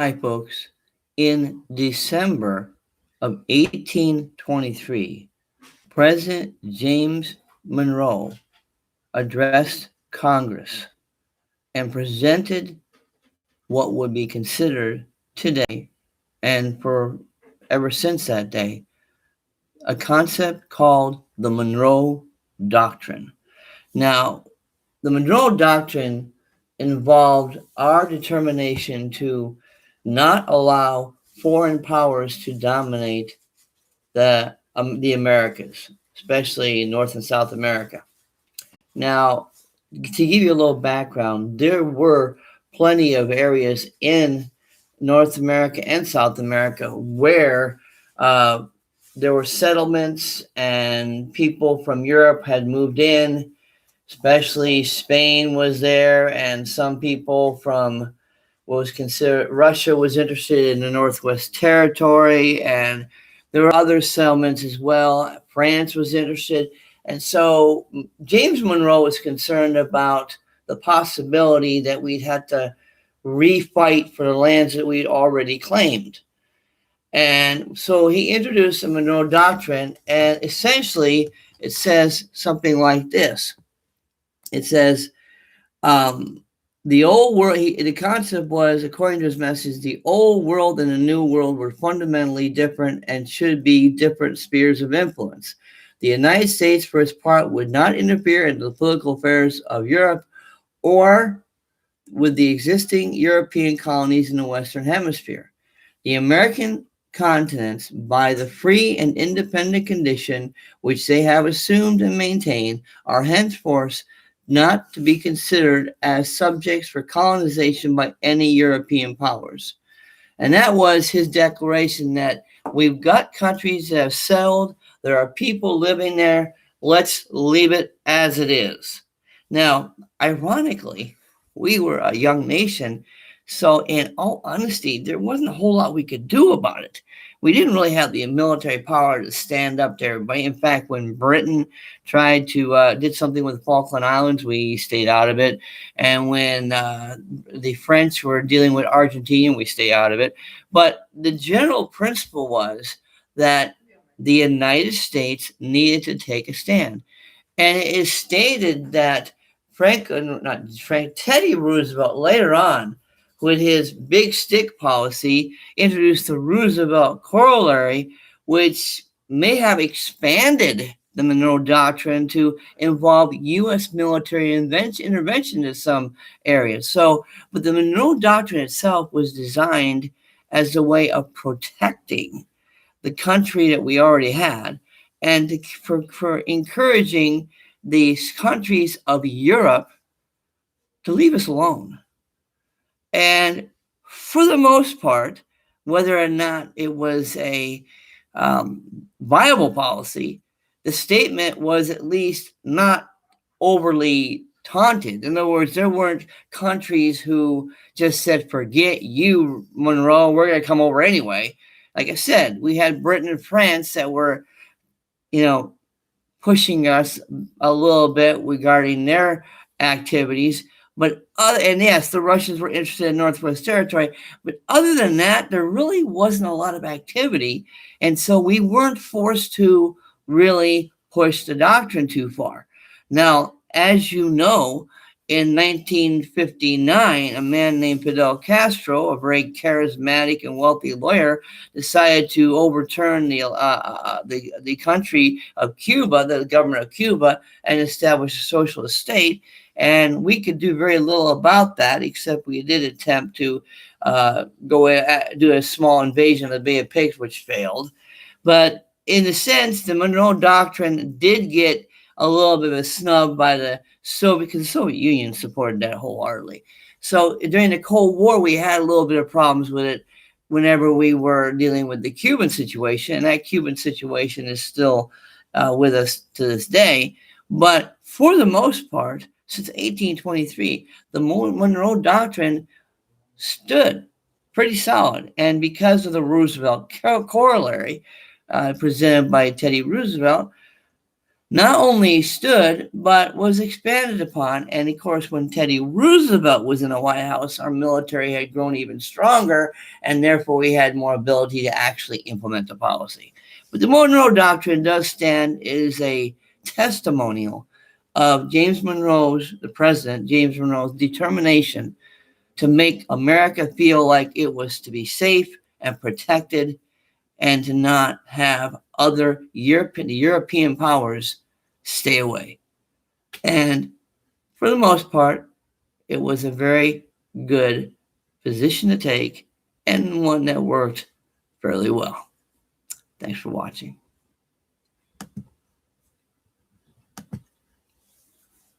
Hi, folks. In December of 1823, President James Monroe addressed Congress and presented what would be considered today, and for ever since that day, a concept called the Monroe Doctrine. Now, the Monroe Doctrine involved our determination to not allow foreign powers to dominate the Americas, especially North and South America. Now, to give you a little background, there were plenty of areas in North America and South America where uh, there were settlements and people from Europe had moved in, especially Spain was there, and some people from what was considered Russia was interested in the Northwest Territory, and there were other settlements as well. France was interested. And so James Monroe was concerned about the possibility that we'd have to refight for the lands that we'd already claimed. And so he introduced the Monroe Doctrine, and essentially it says something like this. It says, um, the old world, the concept was, according to his message, the old world and the new world were fundamentally different and should be different spheres of influence. The United States, for its part, would not interfere in the political affairs of Europe or with the existing European colonies in the Western Hemisphere. The American continents, by the free and independent condition which they have assumed and maintained, are henceforth not to be considered as subjects for colonization by any European powers. And that was his declaration that we've got countries that have settled, there are people living there, let's leave it as it is. Now, ironically, we were a young nation, so in all honesty, there wasn't a whole lot we could do about it. We didn't really have the military power to stand up to everybody. In fact, when Britain tried to did something with the Falkland Islands, we stayed out of it. And when the French were dealing with Argentina, we stayed out of it. But the general principle was that the United States needed to take a stand. And it is stated that Teddy Roosevelt later on, with his big stick policy, introduced the Roosevelt Corollary, which may have expanded the Monroe Doctrine to involve U.S. military intervention in some areas. So, but the Monroe Doctrine itself was designed as a way of protecting the country that we already had, and for encouraging these countries of Europe to leave us alone. And for the most part, whether or not it was a viable policy, the statement was at least not overly taunted. In other words, there weren't countries who just said, forget you, Monroe, we're going to come over anyway. Like I said, we had Britain and France that were, you know, pushing us a little bit regarding their activities. And yes, the Russians were interested in Northwest Territory. But other than that, there really wasn't a lot of activity. And so we weren't forced to really push the doctrine too far. Now, as you know, in 1959, a man named Fidel Castro, a very charismatic and wealthy lawyer, decided to overturn the country of Cuba, the government of Cuba, and establish a socialist state. And we could do very little about that, except we did attempt to do a small invasion of the Bay of Pigs, which failed. But in a sense, the Monroe Doctrine did get a little bit of a snub by the Soviet, because the Soviet Union supported that wholeheartedly. So during the Cold War, we had a little bit of problems with it whenever we were dealing with the Cuban situation. And that Cuban situation is still with us to this day. But for the most part, since 1823, the Monroe Doctrine stood pretty solid. And because of the Roosevelt Corollary presented by Teddy Roosevelt, not only stood, but was expanded upon. And of course, when Teddy Roosevelt was in the White House, our military had grown even stronger, and therefore we had more ability to actually implement the policy. But the Monroe Doctrine does stand as a testimonial of the president, James Monroe's determination to make America feel like it was to be safe and protected and to not have other European powers stay away. And for the most part, it was a very good position to take and one that worked fairly well. Thanks for watching.